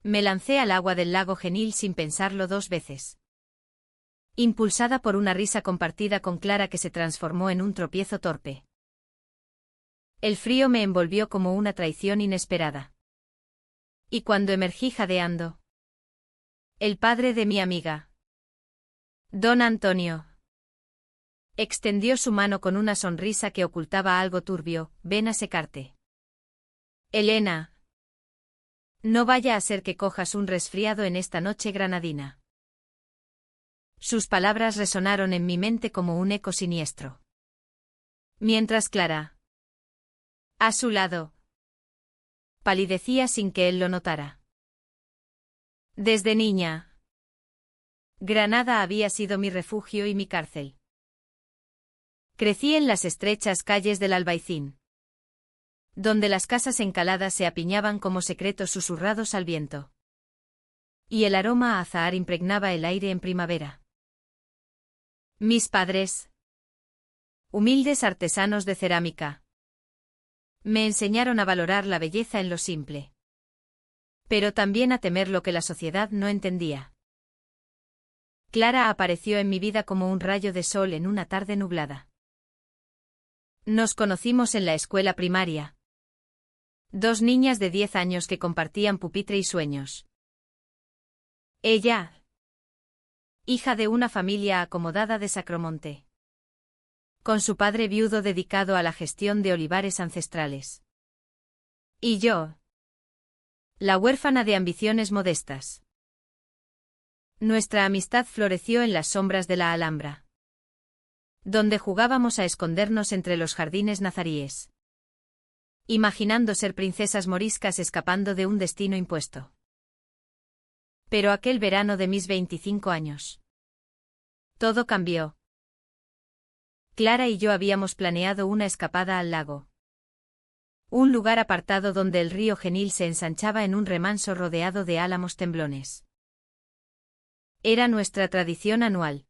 Me lancé al agua del lago Genil sin pensarlo dos veces. Impulsada por una risa compartida con Clara que se transformó en un tropiezo torpe. El frío me envolvió como una traición inesperada. Y cuando emergí jadeando, el padre de mi amiga, don Antonio, extendió su mano con una sonrisa que ocultaba algo turbio. Ven a secarte. Elena, no vaya a ser que cojas un resfriado en esta noche granadina. Sus palabras resonaron en mi mente como un eco siniestro. Mientras Clara, a su lado, palidecía sin que él lo notara. Desde niña, Granada había sido mi refugio y mi cárcel. Crecí en las estrechas calles del Albaicín, donde las casas encaladas se apiñaban como secretos susurrados al viento. Y el aroma a azahar impregnaba el aire en primavera. Mis padres, humildes artesanos de cerámica, me enseñaron a valorar la belleza en lo simple, pero también a temer lo que la sociedad no entendía. Clara apareció en mi vida como un rayo de sol en una tarde nublada. Nos conocimos en la escuela primaria. Dos niñas de 10 años que compartían pupitre y sueños. Ella, hija de una familia acomodada de Sacromonte, con su padre viudo dedicado a la gestión de olivares ancestrales. Y yo, la huérfana de ambiciones modestas. Nuestra amistad floreció en las sombras de la Alhambra, donde jugábamos a escondernos entre los jardines nazaríes, imaginando ser princesas moriscas escapando de un destino impuesto. Pero aquel verano de mis 25 años, todo cambió. Clara y yo habíamos planeado una escapada al lago. Un lugar apartado donde el río Genil se ensanchaba en un remanso rodeado de álamos temblones. Era nuestra tradición anual.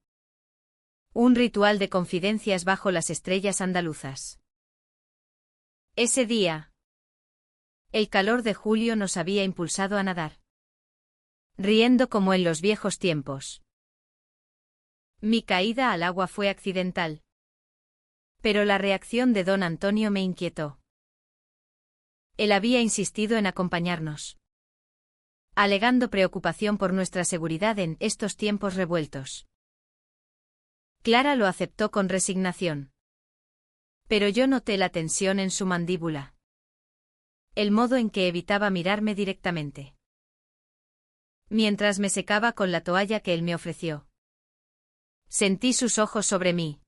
Un ritual de confidencias bajo las estrellas andaluzas. Ese día, el calor de julio nos había impulsado a nadar, riendo como en los viejos tiempos. Mi caída al agua fue accidental, pero la reacción de don Antonio me inquietó. Él había insistido en acompañarnos, alegando preocupación por nuestra seguridad en estos tiempos revueltos. Clara lo aceptó con resignación. Pero yo noté la tensión en su mandíbula. El modo en que evitaba mirarme directamente. Mientras me secaba con la toalla que él me ofreció. Sentí sus ojos sobre mí.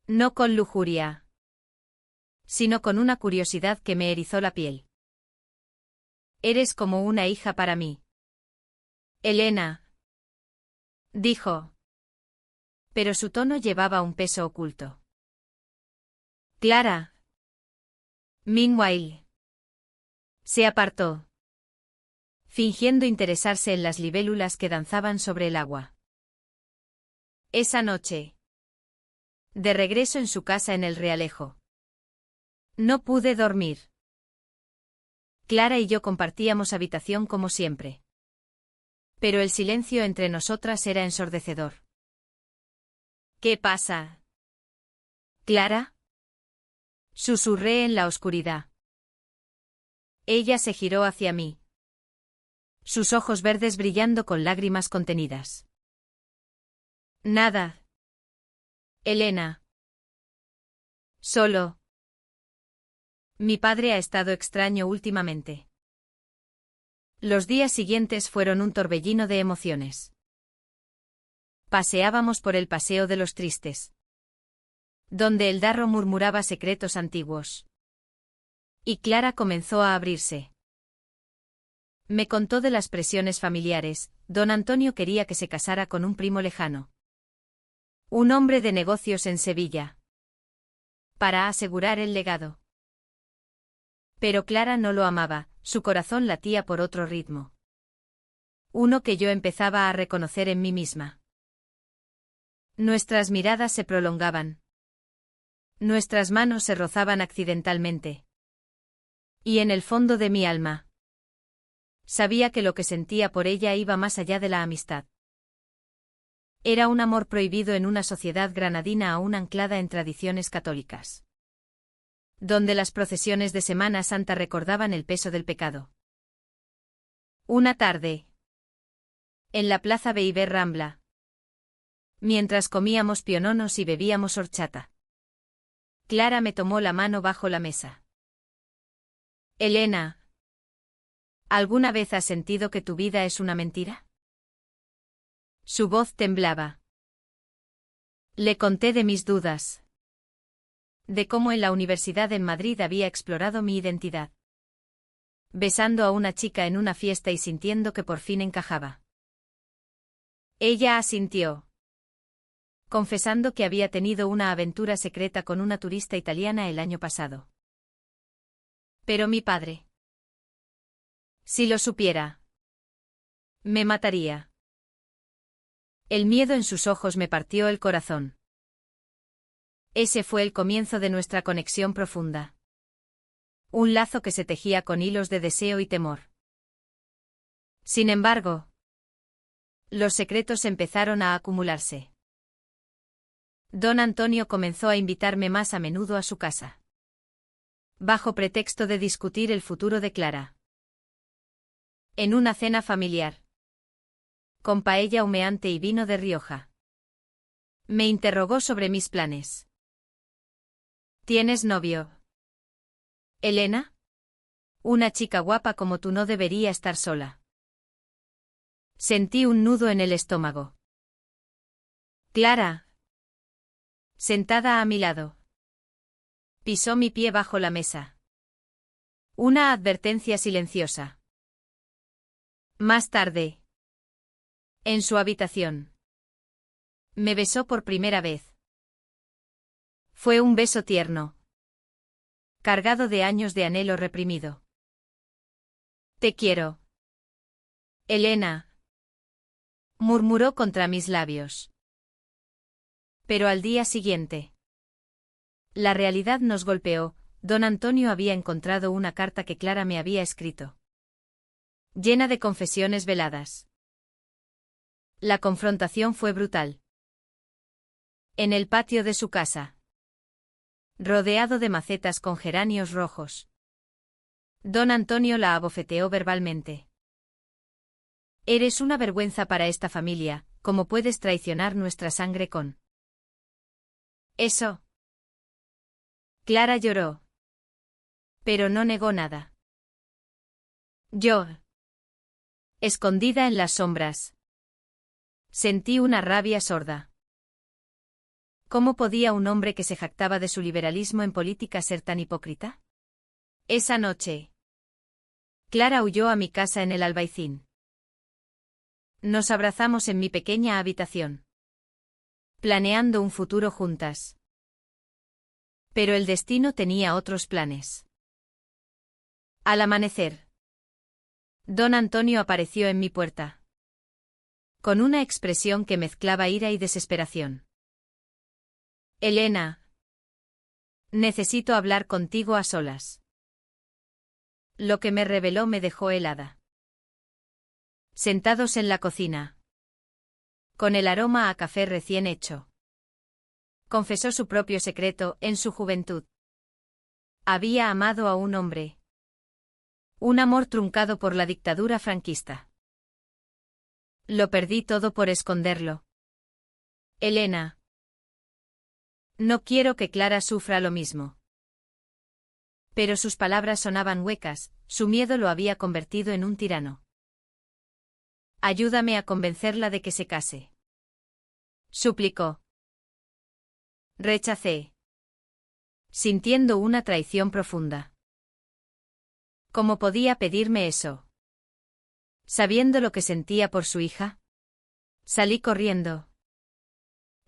No con lujuria, sino con una curiosidad que me erizó la piel. Eres como una hija para mí, Elena, dijo. Pero su tono llevaba un peso oculto. Clara. Meanwhile, se apartó, fingiendo interesarse en las libélulas que danzaban sobre el agua. Esa noche, de regreso en su casa en el Realejo, no pude dormir. Clara y yo compartíamos habitación como siempre. Pero el silencio entre nosotras era ensordecedor. ¿Qué pasa, Clara? Susurré en la oscuridad. Ella se giró hacia mí, sus ojos verdes brillando con lágrimas contenidas. Nada, Elena. Solo. Mi padre ha estado extraño últimamente. Los días siguientes fueron un torbellino de emociones. Paseábamos por el Paseo de los Tristes, donde el Darro murmuraba secretos antiguos. Y Clara comenzó a abrirse. Me contó de las presiones familiares. Don Antonio quería que se casara con un primo lejano, un hombre de negocios en Sevilla, para asegurar el legado. Pero Clara no lo amaba, su corazón latía por otro ritmo. Uno que yo empezaba a reconocer en mí misma. Nuestras miradas se prolongaban. Nuestras manos se rozaban accidentalmente. Y en el fondo de mi alma, Sabía que lo que sentía por ella iba más allá de la amistad. Era un amor prohibido en una sociedad granadina aún anclada en tradiciones católicas, donde las procesiones de Semana Santa recordaban el peso del pecado. Una tarde, en la plaza Beiber Rambla, mientras comíamos piononos y bebíamos horchata, Clara me tomó la mano bajo la mesa. Elena, ¿alguna vez has sentido que tu vida es una mentira? Su voz temblaba. Le conté de mis dudas, de cómo en la universidad en Madrid había explorado mi identidad, besando a una chica en una fiesta y sintiendo que por fin encajaba. Ella asintió, confesando que había tenido una aventura secreta con una turista italiana el año pasado. Pero mi padre, si lo supiera, me mataría. El miedo en sus ojos me partió el corazón. Ese fue el comienzo de nuestra conexión profunda. Un lazo que se tejía con hilos de deseo y temor. Sin embargo, los secretos empezaron a acumularse. Don Antonio comenzó a invitarme más a menudo a su casa, bajo pretexto de discutir el futuro de Clara. En una cena familiar, con paella humeante y vino de Rioja, me interrogó sobre mis planes. ¿Tienes novio, Elena? Una chica guapa como tú no debería estar sola. Sentí un nudo en el estómago. Clara, sentada a mi lado, pisó mi pie bajo la mesa. Una advertencia silenciosa. Más tarde, en su habitación, me besó por primera vez. Fue un beso tierno, cargado de años de anhelo reprimido. Te quiero, Elena, murmuró contra mis labios. Pero al día siguiente, la realidad nos golpeó. Don Antonio había encontrado una carta que Clara me había escrito, llena de confesiones veladas. La confrontación fue brutal. En el patio de su casa, rodeado de macetas con geranios rojos, Don Antonio la abofeteó verbalmente. Eres una vergüenza para esta familia, ¿cómo puedes traicionar nuestra sangre con eso? Clara lloró, pero no negó nada. Yo, escondida en las sombras, sentí una rabia sorda. ¿Cómo podía un hombre que se jactaba de su liberalismo en política ser tan hipócrita? Esa noche, Clara huyó a mi casa en el Albaicín. Nos abrazamos en mi pequeña habitación, planeando un futuro juntas. Pero el destino tenía otros planes. Al amanecer, Don Antonio apareció en mi puerta, con una expresión que mezclaba ira y desesperación. Elena, necesito hablar contigo a solas. Lo que me reveló me dejó helada. Sentados en la cocina, con el aroma a café recién hecho, confesó su propio secreto. En su juventud, había amado a un hombre. Un amor truncado por la dictadura franquista. Lo perdí todo por esconderlo. Elena, no quiero que Clara sufra lo mismo. Pero sus palabras sonaban huecas, su miedo lo había convertido en un tirano. Ayúdame a convencerla de que se case, suplicó. Rechacé, sintiendo una traición profunda. ¿Cómo podía pedirme eso? Sabiendo lo que sentía por su hija, salí corriendo,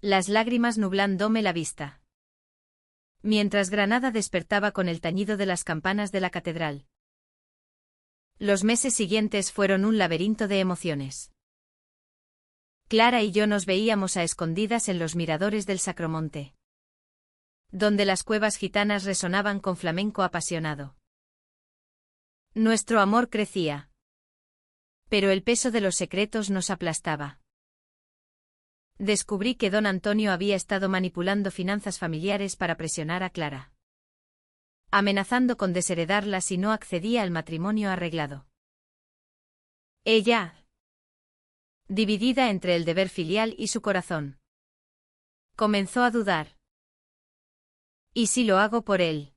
las lágrimas nublándome la vista. Mientras Granada despertaba con el tañido de las campanas de la catedral. Los meses siguientes fueron un laberinto de emociones. Clara y yo nos veíamos a escondidas en los miradores del Sacromonte, donde las cuevas gitanas resonaban con flamenco apasionado. Nuestro amor crecía. Pero el peso de los secretos nos aplastaba. Descubrí que don Antonio había estado manipulando finanzas familiares para presionar a Clara, amenazando con desheredarla si no accedía al matrimonio arreglado. Ella, dividida entre el deber filial y su corazón, comenzó a dudar. ¿Y si lo hago por él?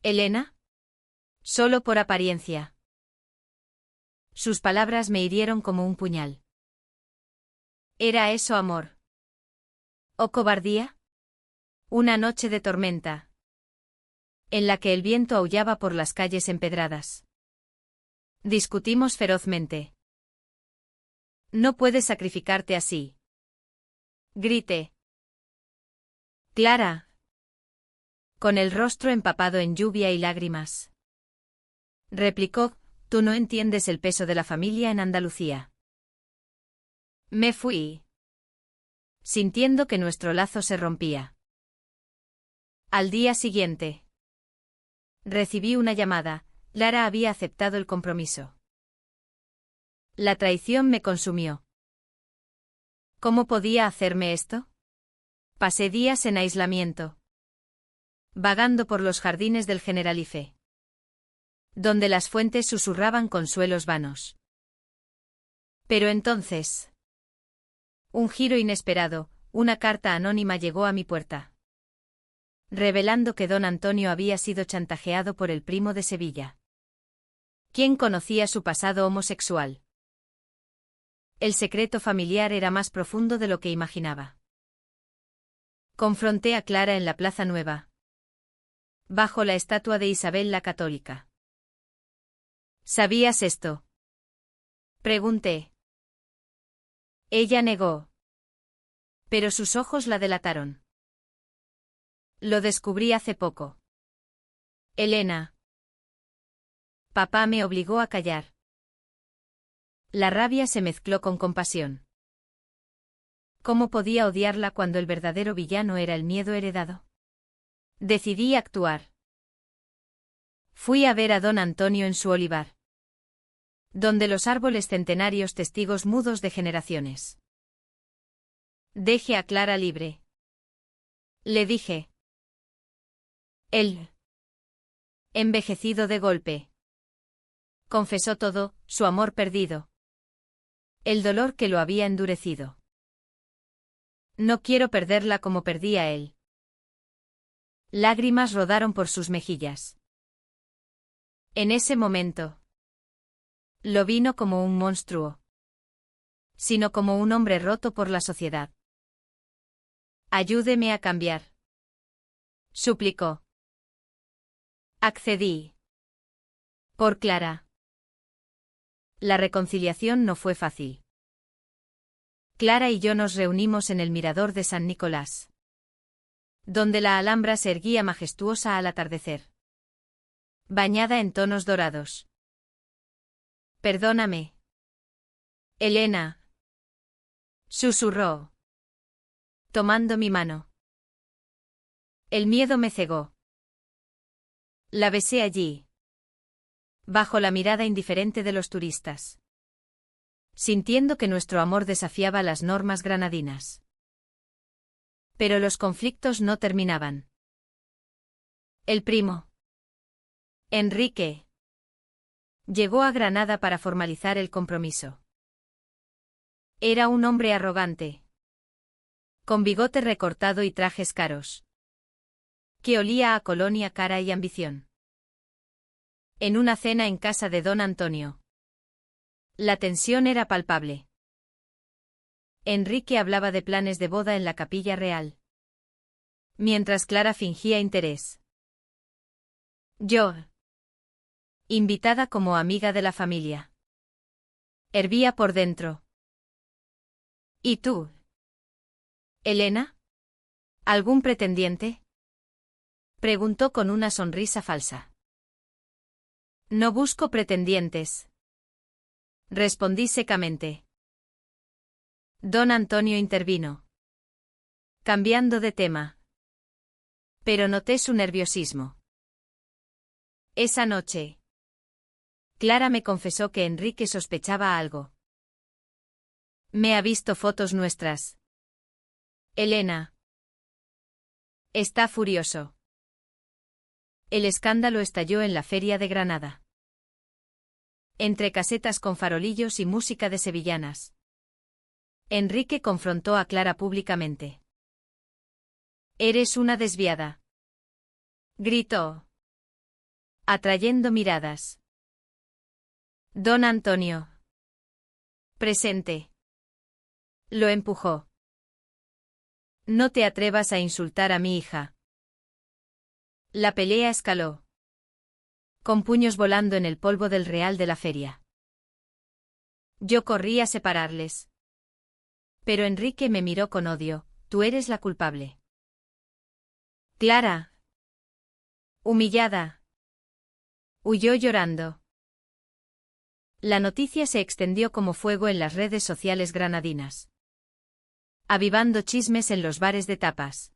¿Elena? Solo por apariencia. Sus palabras me hirieron como un puñal. ¿Era eso amor? ¿O cobardía? Una noche de tormenta, en la que el viento aullaba por las calles empedradas. Discutimos ferozmente. No puedes sacrificarte así. Grité. Clara, con el rostro empapado en lluvia y lágrimas, replicó, tú no entiendes el peso de la familia en Andalucía. Me fui, sintiendo que nuestro lazo se rompía. Al día siguiente, recibí una llamada. Clara había aceptado el compromiso. La traición me consumió. ¿Cómo podía hacerme esto? Pasé días en aislamiento, vagando por los jardines del Generalife, donde las fuentes susurraban consuelos vanos. Pero entonces, un giro inesperado, una carta anónima llegó a mi puerta, revelando que don Antonio había sido chantajeado por el primo de Sevilla, quien conocía su pasado homosexual. El secreto familiar era más profundo de lo que imaginaba. Confronté a Clara en la Plaza Nueva, bajo la estatua de Isabel la Católica. ¿Sabías esto? Pregunté. Ella negó, pero sus ojos la delataron. Lo descubrí hace poco. Elena. Papá me obligó a callar. La rabia se mezcló con compasión. ¿Cómo podía odiarla cuando el verdadero villano era el miedo heredado? Decidí actuar. Fui a ver a don Antonio en su olivar, donde los árboles centenarios testigos mudos de generaciones. Deje a Clara libre, le dije. Él, envejecido de golpe, confesó todo, su amor perdido, el dolor que lo había endurecido. No quiero perderla como perdí a él. Lágrimas rodaron por sus mejillas. En ese momento, lo vi no como un monstruo, sino como un hombre roto por la sociedad. Ayúdeme a cambiar, suplicó. Accedí. Por Clara. La reconciliación no fue fácil. Clara y yo nos reunimos en el mirador de San Nicolás, donde la Alhambra se erguía majestuosa al atardecer, bañada en tonos dorados. Perdóname, Elena, susurró, tomando mi mano. El miedo me cegó. La besé allí, bajo la mirada indiferente de los turistas, sintiendo que nuestro amor desafiaba las normas granadinas. Pero los conflictos no terminaban. El primo, Enrique, llegó a Granada para formalizar el compromiso. Era un hombre arrogante, con bigote recortado y trajes caros, que olía a colonia cara y ambición. En una cena en casa de don Antonio, la tensión era palpable. Enrique hablaba de planes de boda en la Capilla Real, mientras Clara fingía interés. Yo, invitada como amiga de la familia, hervía por dentro. ¿Y tú, Elena? ¿Algún pretendiente? Preguntó con una sonrisa falsa. No busco pretendientes, respondí secamente. Don Antonio intervino, cambiando de tema. Pero noté su nerviosismo. Esa noche, Clara me confesó que Enrique sospechaba algo. Me ha visto fotos nuestras. Elena. Está furioso. El escándalo estalló en la Feria de Granada. Entre casetas con farolillos y música de sevillanas. Enrique confrontó a Clara públicamente. Eres una desviada. Gritó. Atrayendo miradas. Don Antonio. Presente. Lo empujó. No te atrevas a insultar a mi hija. La pelea escaló. Con puños volando en el polvo del real de la feria. Yo corrí a separarles. Pero Enrique me miró con odio. Tú eres la culpable. Clara. Humillada. Huyó llorando. La noticia se extendió como fuego en las redes sociales granadinas. Avivando chismes en los bares de tapas.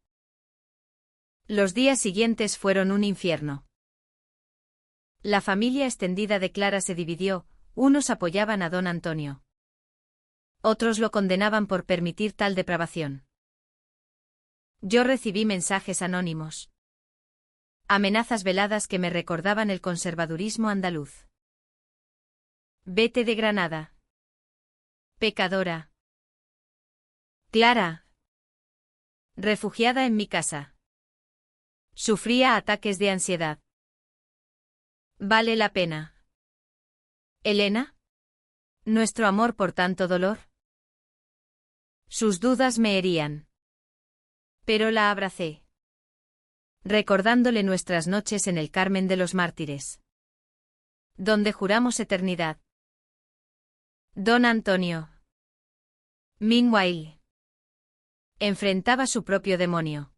Los días siguientes fueron un infierno. La familia extendida de Clara se dividió, unos apoyaban a don Antonio. Otros lo condenaban por permitir tal depravación. Yo recibí mensajes anónimos. Amenazas veladas que me recordaban el conservadurismo andaluz. Vete de Granada. Pecadora. Clara. Refugiada en mi casa. Sufría ataques de ansiedad. ¿Vale la pena? Elena. ¿Nuestro amor por tanto dolor? Sus dudas me herían. Pero la abracé. Recordándole nuestras noches en el Carmen de los Mártires. Donde juramos eternidad. Don Antonio. Meanwhile. Enfrentaba su propio demonio.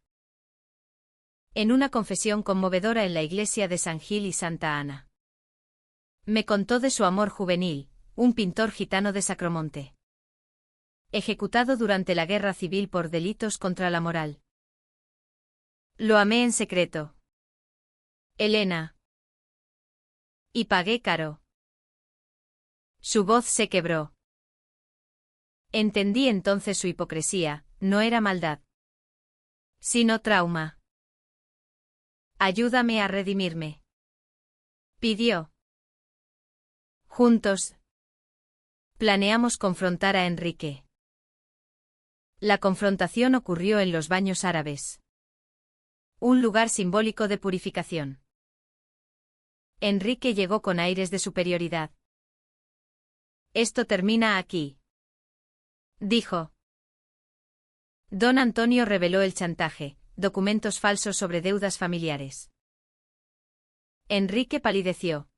En una confesión conmovedora en la iglesia de San Gil y Santa Ana. Me contó de su amor juvenil, un pintor gitano de Sacromonte. Ejecutado durante la guerra civil por delitos contra la moral. Lo amé en secreto. Elena. Y pagué caro. Su voz se quebró. Entendí entonces su hipocresía, no era maldad. Sino trauma. Ayúdame a redimirme. Pidió. Juntos. Planeamos confrontar a Enrique. La confrontación ocurrió en los baños árabes. Un lugar simbólico de purificación. Enrique llegó con aires de superioridad. Esto termina aquí. Dijo. Don Antonio reveló el chantaje, documentos falsos sobre deudas familiares. Enrique palideció.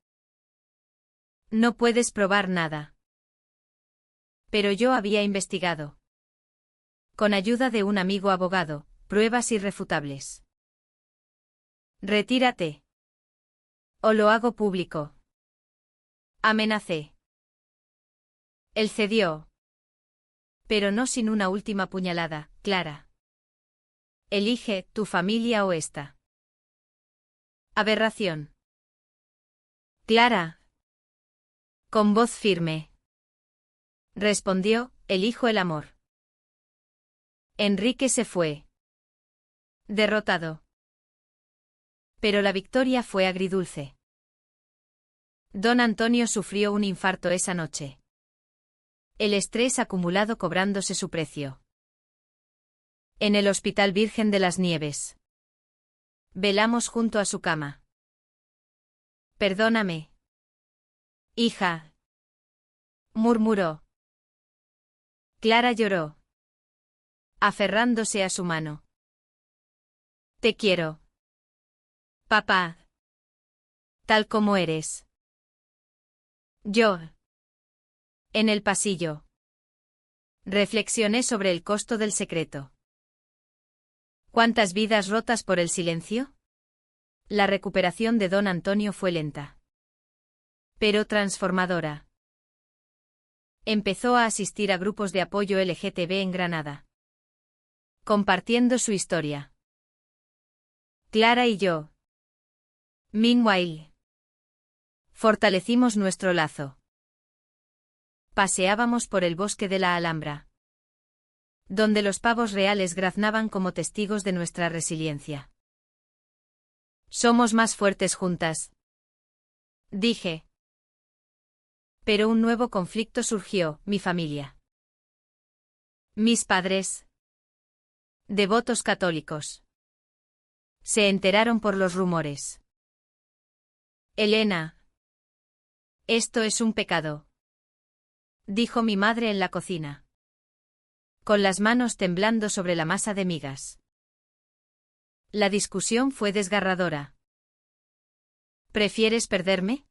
No puedes probar nada. Pero yo había investigado. Con ayuda de un amigo abogado, pruebas irrefutables. Retírate. O lo hago público. Amenacé. Él cedió. Pero no sin una última puñalada, Clara. Elige, tu familia o esta. Aberración. Clara. Con voz firme. Respondió, elijo el amor. Enrique se fue. Derrotado. Pero la victoria fue agridulce. Don Antonio sufrió un infarto esa noche. El estrés acumulado cobrándose su precio. En el Hospital Virgen de las Nieves. Velamos junto a su cama. Perdóname. Hija. Murmuró. Clara lloró. Aferrándose a su mano. Te quiero. Papá. Tal como eres. Yo. En el pasillo. Reflexioné sobre el costo del secreto. ¿Cuántas vidas rotas por el silencio? La recuperación de don Antonio fue lenta. Pero transformadora. Empezó a asistir a grupos de apoyo LGTB en Granada. Compartiendo su historia. Clara y yo. Meanwhile. Fortalecimos nuestro lazo. Paseábamos por el bosque de la Alhambra, donde los pavos reales graznaban como testigos de nuestra resiliencia. Somos más fuertes juntas, dije. Pero un nuevo conflicto surgió, mi familia. Mis padres, devotos católicos, se enteraron por los rumores. Elena, esto es un pecado, dijo mi madre en la cocina, con las manos temblando sobre la masa de migas. La discusión fue desgarradora. ¿Prefieres perderme?,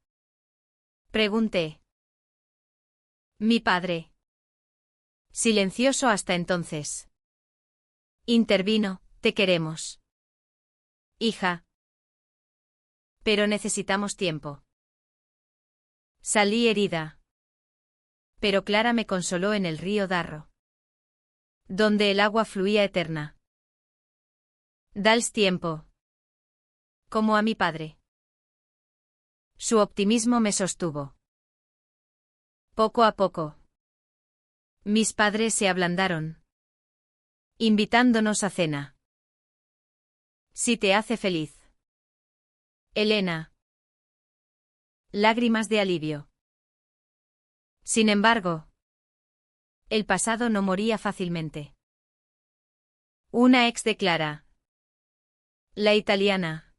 pregunté. Mi padre, silencioso hasta entonces, intervino: te queremos, hija. Pero necesitamos tiempo. Salí herida. Pero Clara me consoló en el río Darro, donde el agua fluía eterna. Dals tiempo. Como a mi padre. Su optimismo me sostuvo. Poco a poco, mis padres se ablandaron, invitándonos a cena. Si te hace feliz, Elena. Lágrimas de alivio. Sin embargo, el pasado no moría fácilmente. Una ex de Clara, la italiana,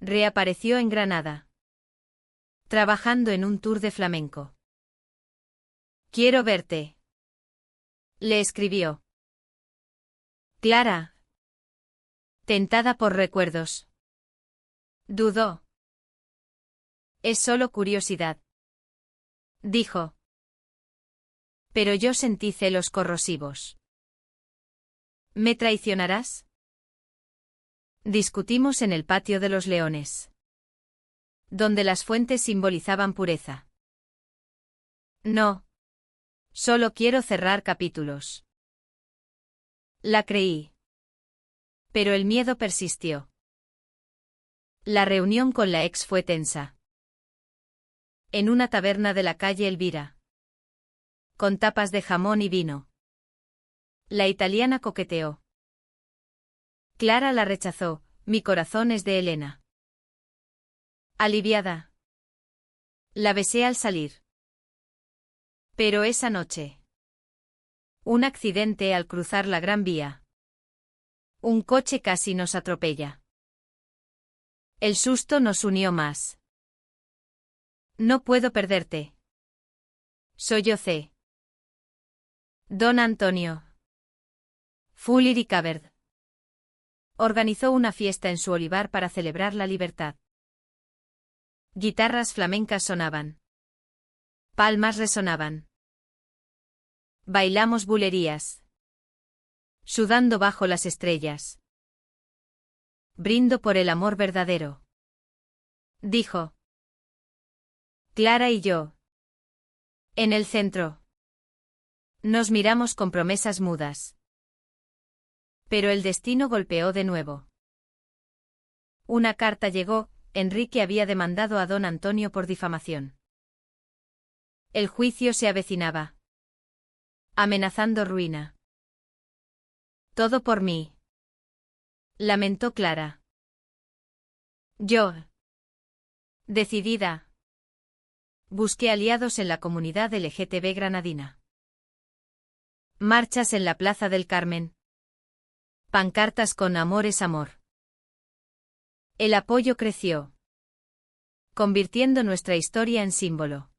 reapareció en Granada, trabajando en un tour de flamenco. Quiero verte, le escribió. Clara, tentada por recuerdos, dudó. Es solo curiosidad, dijo. Pero yo sentí celos corrosivos. ¿Me traicionarás? Discutimos en el patio de los leones, donde las fuentes simbolizaban pureza. No. Solo quiero cerrar capítulos. La creí. Pero el miedo persistió. La reunión con la ex fue tensa. En una taberna de la calle Elvira, con tapas de jamón y vino. La italiana coqueteó. Clara la rechazó: mi corazón es de Elena. Aliviada, la besé al salir. Pero esa noche, un accidente al cruzar la Gran Vía. Un coche casi nos atropella. El susto nos unió más. No puedo perderte, sollocé. Don Antonio Fully recovered. Organizó una fiesta en su olivar para celebrar la libertad. Guitarras flamencas sonaban. Palmas resonaban. Bailamos bulerías, sudando bajo las estrellas. Brindo por el amor verdadero, dijo. Clara y yo, en el centro, nos miramos con promesas mudas. Pero el destino golpeó de nuevo. Una carta llegó: Enrique había demandado a don Antonio por difamación. El juicio se avecinaba, amenazando ruina. Todo por mí, lamentó Clara. Yo, decidida, busqué aliados en la comunidad LGTB granadina. Marchas en la Plaza del Carmen. Pancartas con amor es amor. El apoyo creció, convirtiendo nuestra historia en símbolo.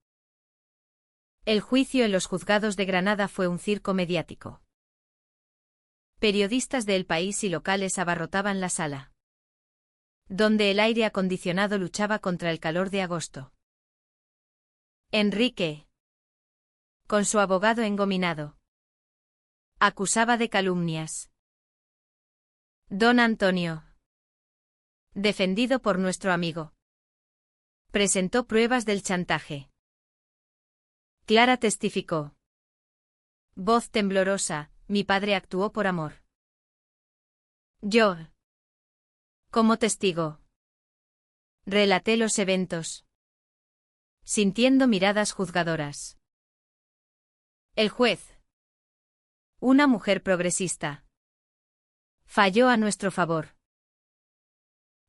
El juicio en los juzgados de Granada fue un circo mediático. Periodistas de El País y locales abarrotaban la sala, donde el aire acondicionado luchaba contra el calor de agosto. Enrique, con su abogado engominado, acusaba de calumnias. Don Antonio, defendido por nuestro amigo, presentó pruebas del chantaje. Clara testificó. Voz temblorosa: mi padre actuó por amor. Yo, como testigo, relaté los eventos. sintiendo miradas juzgadoras. El juez, una mujer progresista, falló a nuestro favor.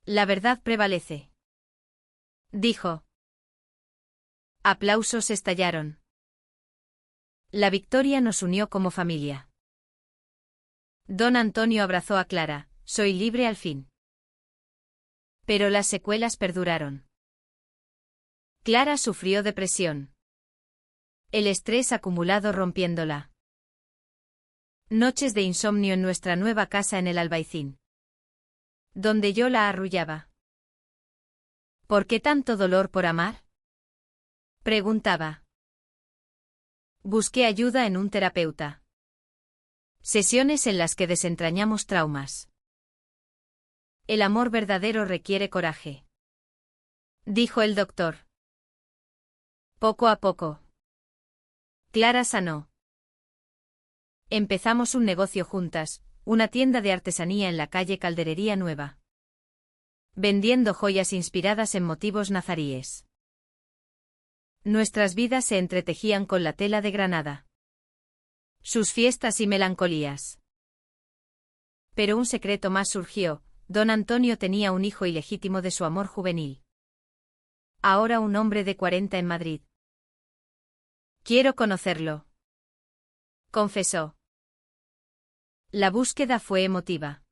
La verdad prevalece, dijo. Aplausos estallaron. La victoria nos unió como familia. Don Antonio abrazó a Clara. Soy libre al fin. Pero las secuelas perduraron. Clara sufrió depresión. El estrés acumulado rompiéndola. Noches de insomnio en nuestra nueva casa en el Albaicín, donde yo la arrullaba. ¿Por qué tanto dolor por amar?, preguntaba. Busqué ayuda en un terapeuta. Sesiones en las que desentrañamos traumas. El amor verdadero requiere coraje, dijo el doctor. Poco a poco. Clara sanó. Empezamos un negocio juntas, una tienda de artesanía en la calle Calderería Nueva, vendiendo joyas inspiradas en motivos nazaríes. Nuestras vidas se entretejían con la tela de Granada, sus fiestas y melancolías. Pero un secreto más surgió: don Antonio tenía un hijo ilegítimo de su amor juvenil. Ahora un hombre de 40 en Madrid. Quiero conocerlo, confesó. La búsqueda fue emotiva.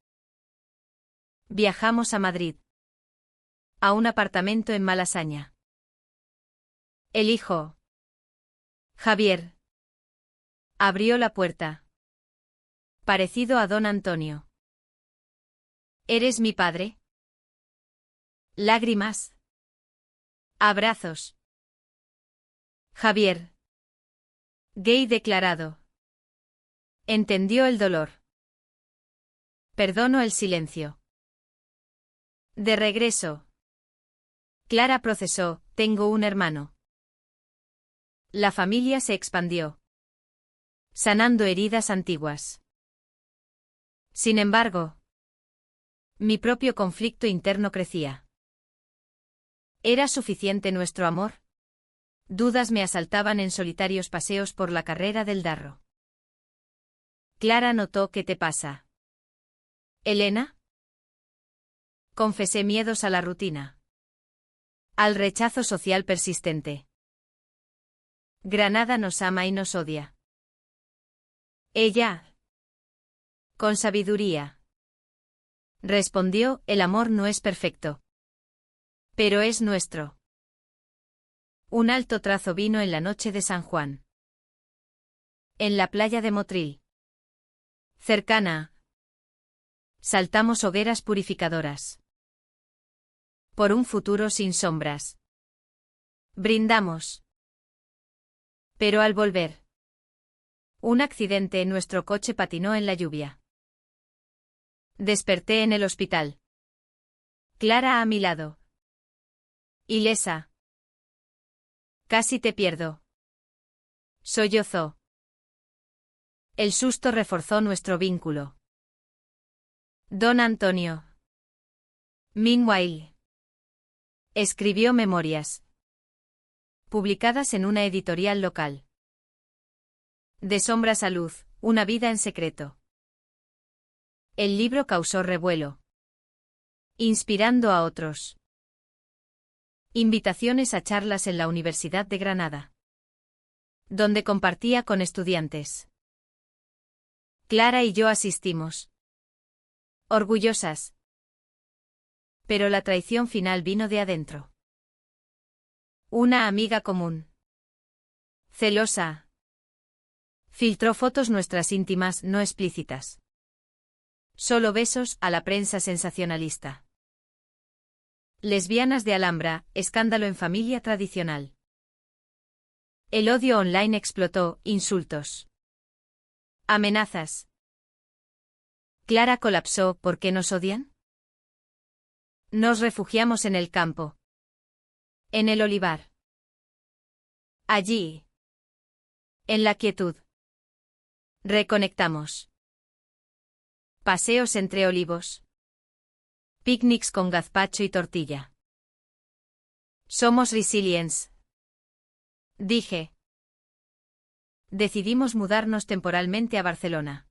Viajamos a Madrid, a un apartamento en Malasaña. El hijo, Javier, abrió la puerta. Parecido a don Antonio. ¿Eres mi padre? Lágrimas. Abrazos. Javier, gay declarado, entendió el dolor. Perdono el silencio. De regreso, Clara procesó: tengo un hermano. La familia se expandió, sanando heridas antiguas. Sin embargo, mi propio conflicto interno crecía. ¿Era suficiente nuestro amor? Dudas me asaltaban en solitarios paseos por la carrera del Darro. Clara notó: ¿qué te pasa, Elena? Confesé miedos a la rutina, al rechazo social persistente. Granada nos ama y nos odia. Ella, con sabiduría, respondió: el amor no es perfecto, pero es nuestro. Un alto trazo vino en la noche de San Juan. En la playa de Motril, cercana, saltamos hogueras purificadoras. Por un futuro sin sombras. Brindamos. Pero al volver, un accidente en nuestro coche patinó en la lluvia. Desperté en el hospital. Clara a mi lado. Ilesa. Casi te pierdo, sollozó. El susto reforzó nuestro vínculo. Don Antonio, meanwhile, escribió memorias, publicadas en una editorial local. De sombras a luz, una vida en secreto. El libro causó revuelo, inspirando a otros. Invitaciones a charlas en la Universidad de Granada, donde compartía con estudiantes. Clara y yo asistimos, orgullosas. Pero la traición final vino de adentro. Una amiga común, celosa, filtró fotos nuestras íntimas no explícitas. Solo besos a la prensa sensacionalista. Lesbianas de Alhambra, escándalo en familia tradicional. El odio online explotó: insultos, amenazas. Clara colapsó: ¿por qué nos odian? Nos refugiamos en el campo, en el olivar. Allí, en la quietud, reconectamos. Paseos entre olivos. Picnics con gazpacho y tortilla. Somos resilience. Dije. Decidimos mudarnos temporalmente a Barcelona.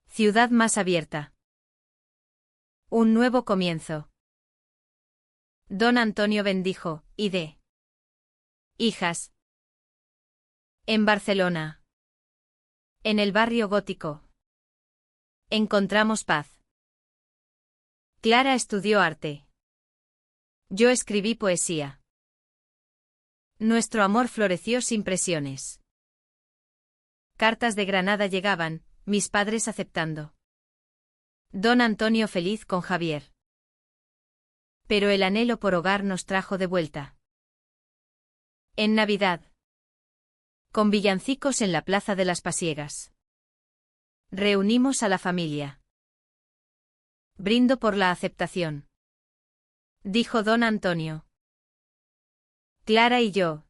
Ciudad más abierta. Un nuevo comienzo. Don Antonio bendijo, y de hijas. En Barcelona. En el barrio gótico. Encontramos paz. Clara estudió arte. Yo escribí poesía. Nuestro amor floreció sin presiones. Cartas de Granada llegaban, mis padres aceptando. Don Antonio feliz con Javier. Pero el anhelo por hogar nos trajo de vuelta. En Navidad. Con villancicos en la plaza de las Pasiegas. Reunimos a la familia. Brindo por la aceptación. Dijo don Antonio. Clara y yo.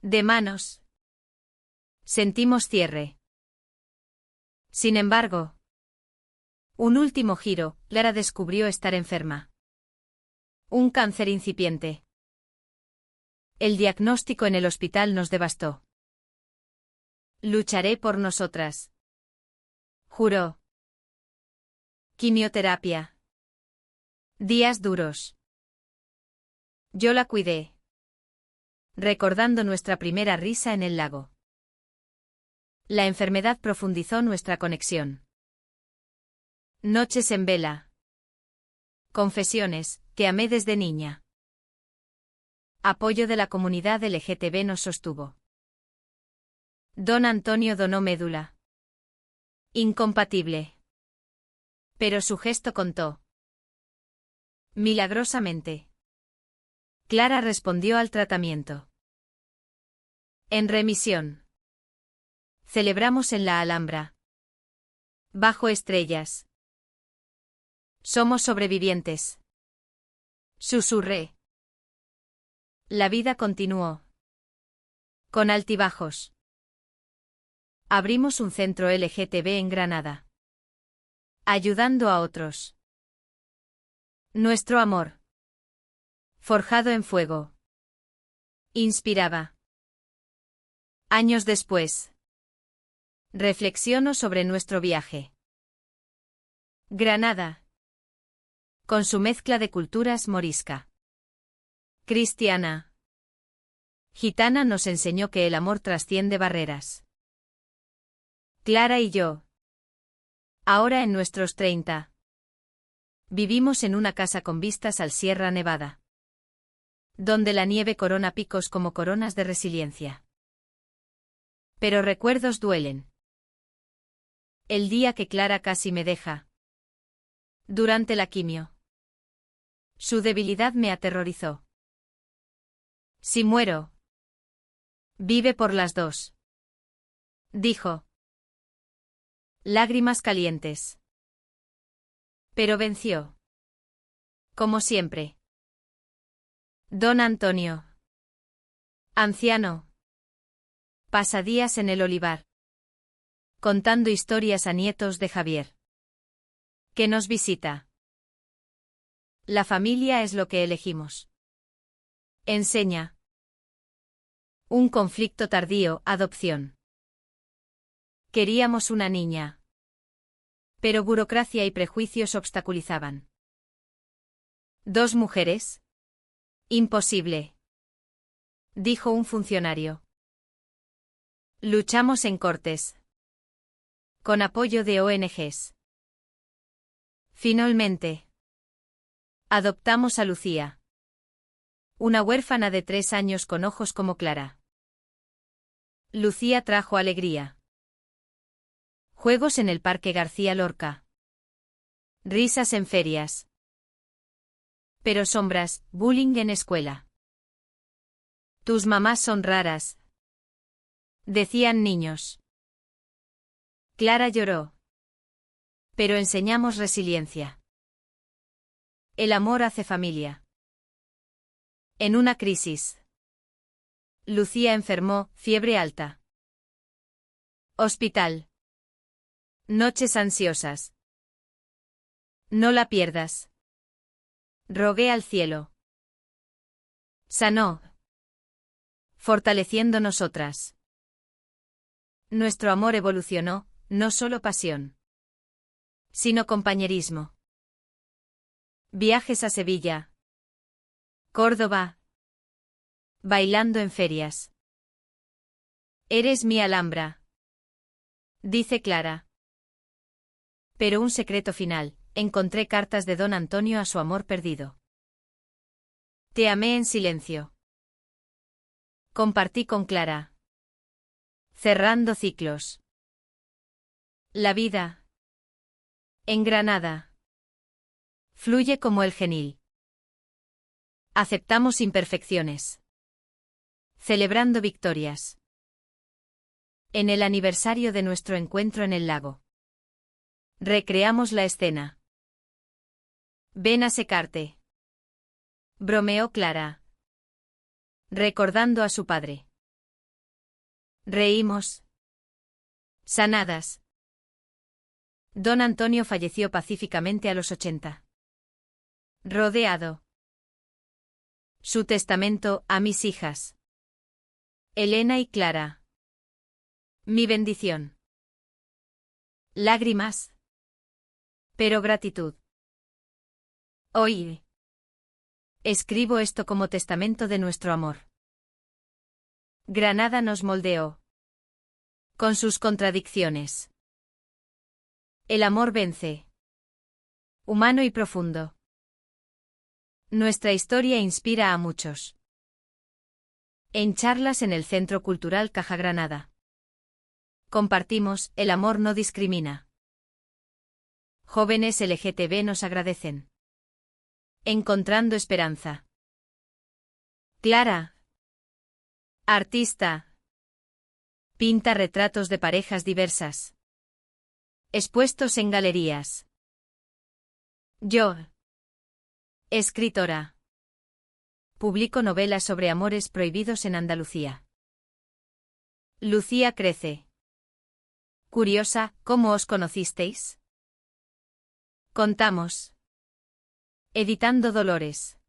De manos. Sentimos cierre. Sin embargo. Un último giro, Clara descubrió estar enferma. Un cáncer incipiente. El diagnóstico en el hospital nos devastó. Lucharé por nosotras. Juró. Quimioterapia. Días duros. Yo la cuidé. Recordando nuestra primera risa en el lago. La enfermedad profundizó nuestra conexión. Noches en vela. Confesiones, que amé desde niña. Apoyo de la comunidad LGTB nos sostuvo. Don Antonio donó médula. Incompatible. Pero su gesto contó. Milagrosamente. Clara respondió al tratamiento. En remisión. Celebramos en la Alhambra. Bajo estrellas. Somos sobrevivientes. Susurré. La vida continuó. Con altibajos. Abrimos un centro LGTB en Granada. Ayudando a otros. Nuestro amor. Forjado en fuego. Inspiraba. Años después. Reflexiono sobre nuestro viaje. Granada. Con su mezcla de culturas morisca. Cristiana. Gitana nos enseñó que el amor trasciende barreras. Clara y yo. Ahora en nuestros 30. Vivimos en una casa con vistas al Sierra Nevada. Donde la nieve corona picos como coronas de resiliencia. Pero recuerdos duelen. El día que Clara casi me deja. Durante la quimio. Su debilidad me aterrorizó. Si muero. Vive por las dos. Dijo. Lágrimas calientes. Pero venció. Como siempre. Don Antonio. Anciano. Pasa días en el olivar. Contando historias a nietos de Javier. Que nos visita. La familia es lo que elegimos. Enseña. Un conflicto tardío, adopción. Queríamos una niña. Pero burocracia y prejuicios obstaculizaban. ¿Dos mujeres? Imposible. Dijo un funcionario. Luchamos en cortes. Con apoyo de ONGs. Finalmente. Adoptamos a Lucía. Una huérfana de 3 años con ojos como Clara. Lucía trajo alegría. Juegos en el Parque García Lorca. Risas en ferias. Pero sombras, bullying en escuela. Tus mamás son raras. Decían niños. Clara lloró. Pero enseñamos resiliencia. El amor hace familia. En una crisis. Lucía enfermó, fiebre alta. Hospital. Noches ansiosas. No la pierdas. Rogué al cielo. Sanó. fortaleciendo nosotras. Nuestro amor evolucionó, no solo pasión, sino compañerismo. Viajes a Sevilla, Córdoba, bailando en ferias. Eres mi Alhambra, dice Clara. Pero un secreto final, encontré cartas de don Antonio a su amor perdido. Te amé en silencio. Compartí con Clara. Cerrando ciclos. La vida. En Granada. Fluye como el genil. Aceptamos imperfecciones. Celebrando victorias. En el aniversario de nuestro encuentro en el lago. Recreamos la escena. Ven a secarte. Bromeó Clara. Recordando a su padre. Reímos. Sanadas. Don Antonio falleció pacíficamente a los 80. Rodeado. Su testamento, a mis hijas. Elena y Clara. Mi bendición. Lágrimas. Pero gratitud. Hoy. Escribo esto como testamento de nuestro amor. Granada nos moldeó. Con sus contradicciones. El amor vence. Humano y profundo. Nuestra historia inspira a muchos. En charlas en el Centro Cultural Caja Granada. Compartimos, el amor no discrimina. Jóvenes LGTB nos agradecen. Encontrando esperanza. Clara. Artista. Pinta retratos de parejas diversas. Expuestos en galerías. Yo. Escritora. Publico novelas sobre amores prohibidos en Andalucía. Lucía crece. Curiosa, ¿cómo os conocisteis? Contamos. Editando dolores.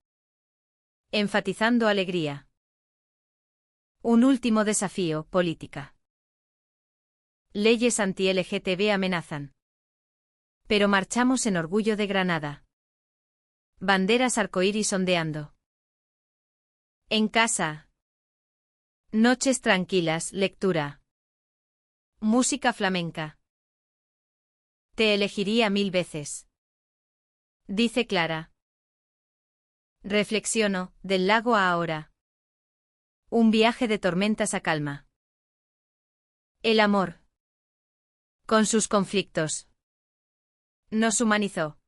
Enfatizando alegría. Un último desafío, política. Leyes anti-LGTB amenazan. Pero marchamos en orgullo de Granada. Banderas arcoíris ondeando. En casa. Noches tranquilas, lectura. Música flamenca. Te elegiría 1000 veces. Dice Clara. Reflexiono, del lago a ahora. Un viaje de tormentas a calma. El amor. Con sus conflictos. Nos humanizó.